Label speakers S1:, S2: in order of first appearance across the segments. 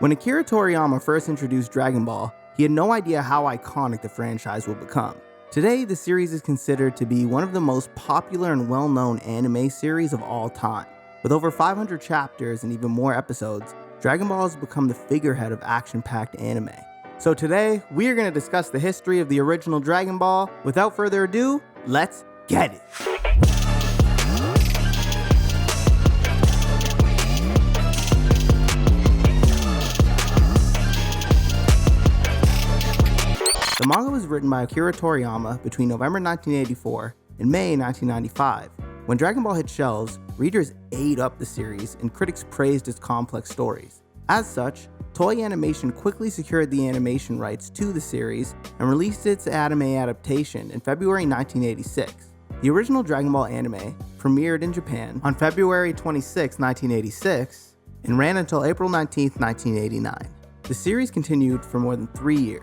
S1: When Akira Toriyama first introduced Dragon Ball, he had no idea how iconic the franchise would become. Today, the series is considered to be one of the most popular and well-known anime series of all time. With over 500 chapters and even more episodes, Dragon Ball has become the figurehead of action-packed anime. So today, we are going to discuss the history of the original Dragon Ball. Without further ado, let's get it! The manga was written by Akira Toriyama between November 1984 and May 1995. When Dragon Ball hit shelves, readers ate up the series and critics praised its complex stories. As such, Toei Animation quickly secured the animation rights to the series and released its anime adaptation in February 1986. The original Dragon Ball anime premiered in Japan on February 26, 1986, and ran until April 19, 1989. The series continued for more than 3 years.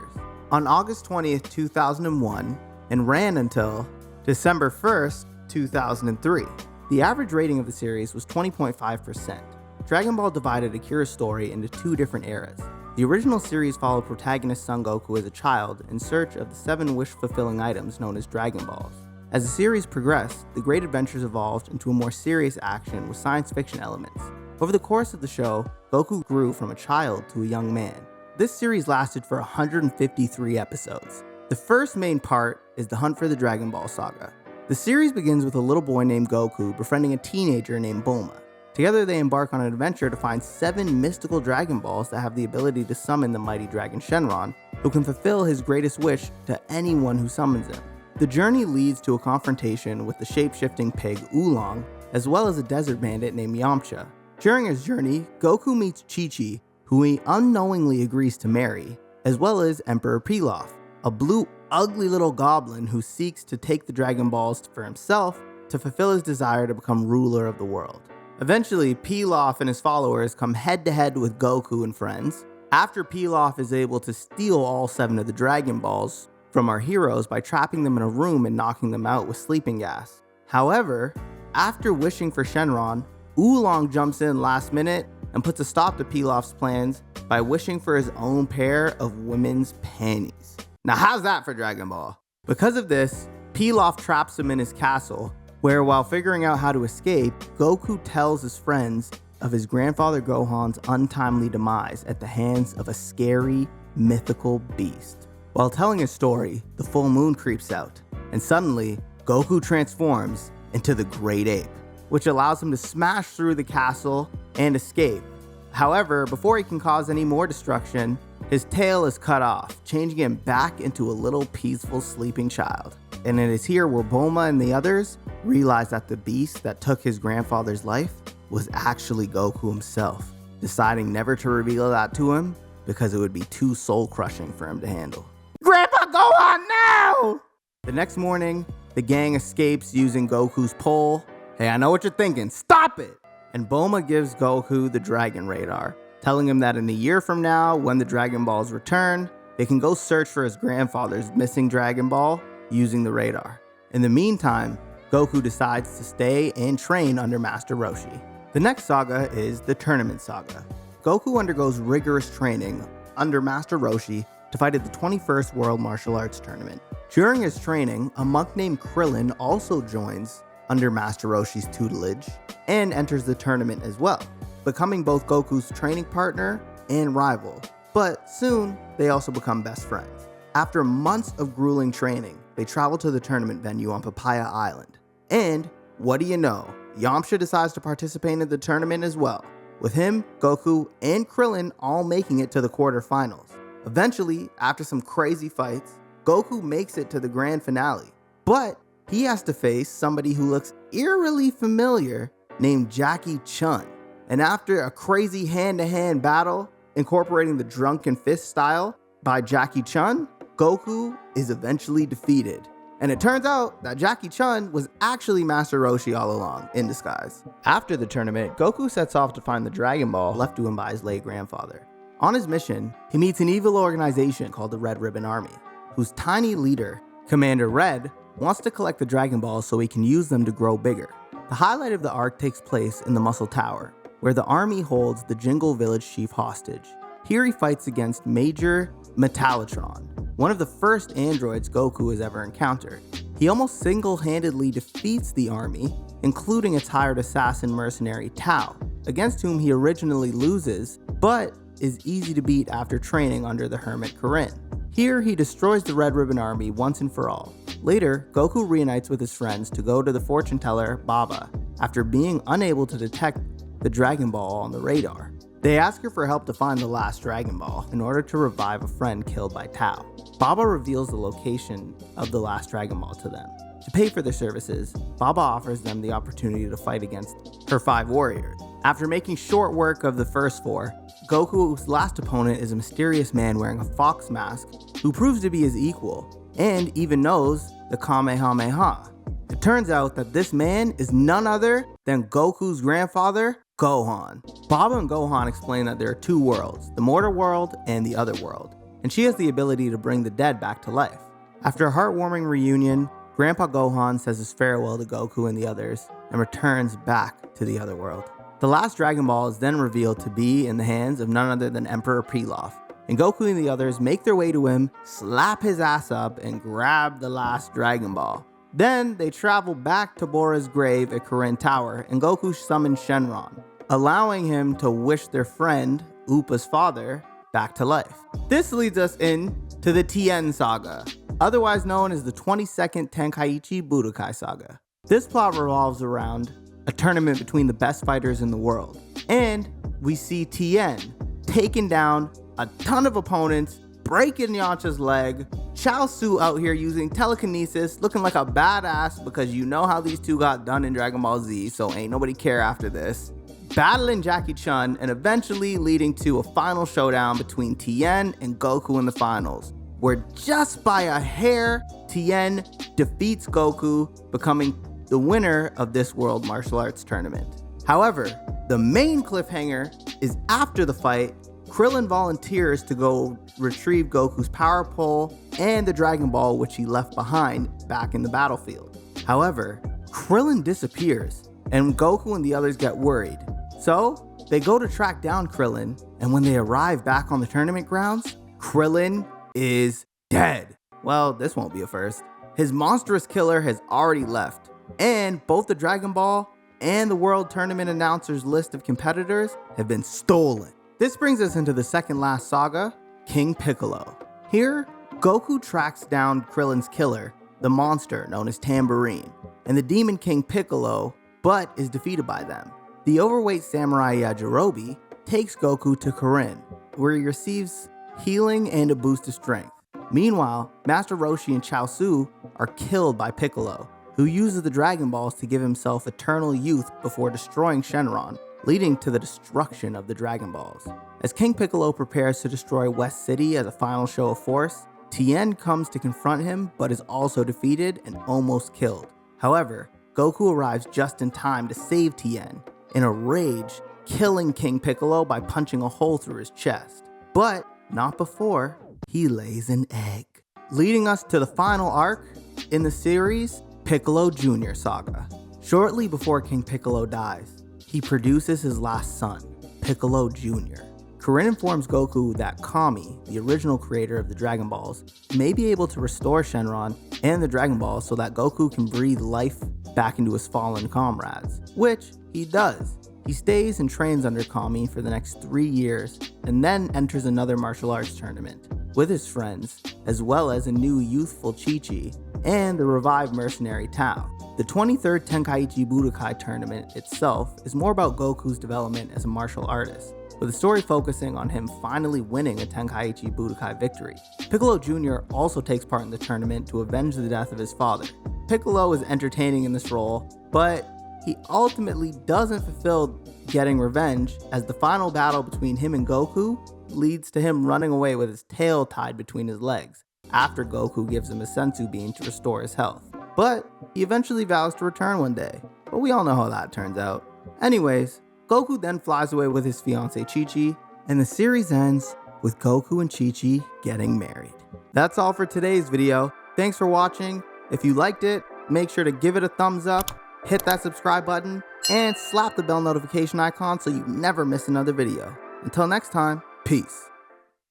S1: On August 20th, 2001, and ran until December 1st, 2003. The average rating of the series was 20.5%. Dragon Ball divided Akira's story into two different eras. The original series followed protagonist Son Goku as a child in search of the 7 wish-fulfilling items known as Dragon Balls. As the series progressed, the great adventures evolved into a more serious action with science fiction elements. Over the course of the show, Goku grew from a child to a young man. This series lasted for 153 episodes. The first main part is the hunt for the Dragon Ball saga. The series begins with a little boy named Goku befriending a teenager named Bulma. Together they embark on an adventure to find 7 mystical Dragon Balls that have the ability to summon the mighty dragon Shenron, who can fulfill his greatest wish to anyone who summons him. The journey leads to a confrontation with the shape-shifting pig Oolong, as well as a desert bandit named Yamcha. During his journey, Goku meets Chi-Chi, who he unknowingly agrees to marry, as well as Emperor Pilaf, a blue, ugly little goblin who seeks to take the Dragon Balls for himself to fulfill his desire to become ruler of the world. Eventually, Pilaf and his followers come head-to-head with Goku and friends. After Pilaf is able to steal all 7 of the Dragon Balls from our heroes by trapping them in a room and knocking them out with sleeping gas. However, after wishing for Shenron, Oolong jumps in last minute and puts a stop to Pilaf's plans by wishing for his own pair of women's panties. Now how's that for Dragon Ball? Because of this, Pilaf traps him in his castle, where while figuring out how to escape, Goku tells his friends of his grandfather Gohan's untimely demise at the hands of a scary, mythical beast. While telling his story, the full moon creeps out, and suddenly, Goku transforms into the Great Ape, which allows him to smash through the castle and escape. However, before he can cause any more destruction, his tail is cut off, changing him back into a little peaceful sleeping child. And it is here where Bulma and the others realize that the beast that took his grandfather's life was actually Goku himself, deciding never to reveal that to him because it would be too soul-crushing for him to handle. Grandpa, go on now! The next morning, the gang escapes using Goku's pole. Hey, I know what you're thinking, stop it! And Bulma gives Goku the Dragon Radar, telling him that in a year from now, when the Dragon Balls return, they can go search for his grandfather's missing Dragon Ball using the radar. In the meantime, Goku decides to stay and train under Master Roshi. The next saga is the Tournament Saga. Goku undergoes rigorous training under Master Roshi to fight at the 21st World Martial Arts Tournament. During his training, a monk named Krillin also joins under Master Roshi's tutelage and enters the tournament as well, becoming both Goku's training partner and rival. But soon, they also become best friends. After months of grueling training, they travel to the tournament venue on Papaya Island. And, what do you know, Yamcha decides to participate in the tournament as well, with him, Goku, and Krillin all making it to the quarterfinals. Eventually, after some crazy fights, Goku makes it to the grand finale, but he has to face somebody who looks eerily familiar named Jackie Chun. And after a crazy hand-to-hand battle, incorporating the drunken fist style by Jackie Chun, Goku is eventually defeated. And it turns out that Jackie Chun was actually Master Roshi all along, in disguise. After the tournament, Goku sets off to find the Dragon Ball left to him by his late grandfather. On his mission, he meets an evil organization called the Red Ribbon Army, whose tiny leader, Commander Red, wants to collect the Dragon Balls so he can use them to grow bigger. The highlight of the arc takes place in the Muscle Tower, where the army holds the Jingle Village chief hostage. Here he fights against Major Metallotron, one of the first androids Goku has ever encountered. He almost single-handedly defeats the army, including its hired assassin mercenary Tao, against whom he originally loses, but is easy to beat after training under the Hermit Corinne. Here he destroys the Red Ribbon Army once and for all. Later, Goku reunites with his friends to go to the fortune teller Baba, after being unable to detect the Dragon Ball on the radar. They ask her for help to find the last Dragon Ball in order to revive a friend killed by Tao. Baba reveals the location of the last Dragon Ball to them. To pay for their services, Baba offers them the opportunity to fight against her 5 warriors. After making short work of the first 4, Goku's last opponent is a mysterious man wearing a fox mask who proves to be his equal and even knows the Kamehameha. It turns out that this man is none other than Goku's grandfather, Gohan. Baba and Gohan explain that there are 2 worlds, the mortal world and the other world, and she has the ability to bring the dead back to life. After a heartwarming reunion, Grandpa Gohan says his farewell to Goku and the others and returns back to the other world. The last Dragon Ball is then revealed to be in the hands of none other than Emperor Pilaf, and Goku and the others make their way to him, slap his ass up, and grab the last Dragon Ball. Then they travel back to Bora's grave at Corinne Tower, and Goku summons Shenron, allowing him to wish their friend, Upa's father, back to life. This leads us into the Tien Saga, otherwise known as the 22nd Tenkaichi Budokai Saga. This plot revolves around a tournament between the best fighters in the world, and we see Tien taking down a ton of opponents, breaking Yamcha's leg, Chaozu out here using telekinesis, looking like a badass because you know how these two got done in Dragon Ball Z, so ain't nobody care after this, battling Jackie Chun, and eventually leading to a final showdown between Tien and Goku in the finals, where just by a hair, Tien defeats Goku, becoming the winner of this World Martial Arts Tournament. However, the main cliffhanger is after the fight, Krillin volunteers to go retrieve Goku's power pole and the Dragon Ball which he left behind back in the battlefield. However, Krillin disappears and Goku and the others get worried. So they go to track down Krillin, and when they arrive back on the tournament grounds, Krillin is dead. Well, this won't be a first. His monstrous killer has already left, and both the Dragon Ball and the World Tournament announcers list of competitors have been stolen. This brings us into the second last saga, King Piccolo. Here, Goku tracks down Krillin's killer, the monster known as Tambourine, and the Demon King Piccolo, but is defeated by them. The overweight samurai Yajirobe takes Goku to Corinne, where he receives healing and a boost of strength. Meanwhile, Master Roshi and Chaozu are killed by Piccolo, who uses the Dragon Balls to give himself eternal youth before destroying Shenron, leading to the destruction of the Dragon Balls. As King Piccolo prepares to destroy West City as a final show of force, Tien comes to confront him but is also defeated and almost killed. However, Goku arrives just in time to save Tien, in a rage, killing King Piccolo by punching a hole through his chest. But not before he lays an egg. Leading us to the final arc in the series, Piccolo Jr. Saga. Shortly before King Piccolo dies, he produces his last son, Piccolo Jr. Corinne informs Goku that Kami, the original creator of the Dragon Balls, may be able to restore Shenron and the Dragon Balls so that Goku can breathe life back into his fallen comrades, which he does. He stays and trains under Kami for the next 3 years, and then enters another martial arts tournament with his friends, as well as a new youthful Chi-Chi and the revived mercenary Tao. The 23rd Tenkaichi Budokai tournament itself is more about Goku's development as a martial artist, with the story focusing on him finally winning a Tenkaichi Budokai victory. Piccolo Jr. also takes part in the tournament to avenge the death of his father. Piccolo is entertaining in this role, but he ultimately doesn't fulfill getting revenge, as the final battle between him and Goku leads to him running away with his tail tied between his legs, after Goku gives him a senzu bean to restore his health. But he eventually vows to return one day, but we all know how that turns out. Anyways, Goku then flies away with his fiancée Chi-Chi, and the series ends with Goku and Chi-Chi getting married. That's all for today's video. Thanks for watching. If you liked it, make sure to give it a thumbs up, hit that subscribe button, and slap the bell notification icon so you never miss another video. Until next time, peace.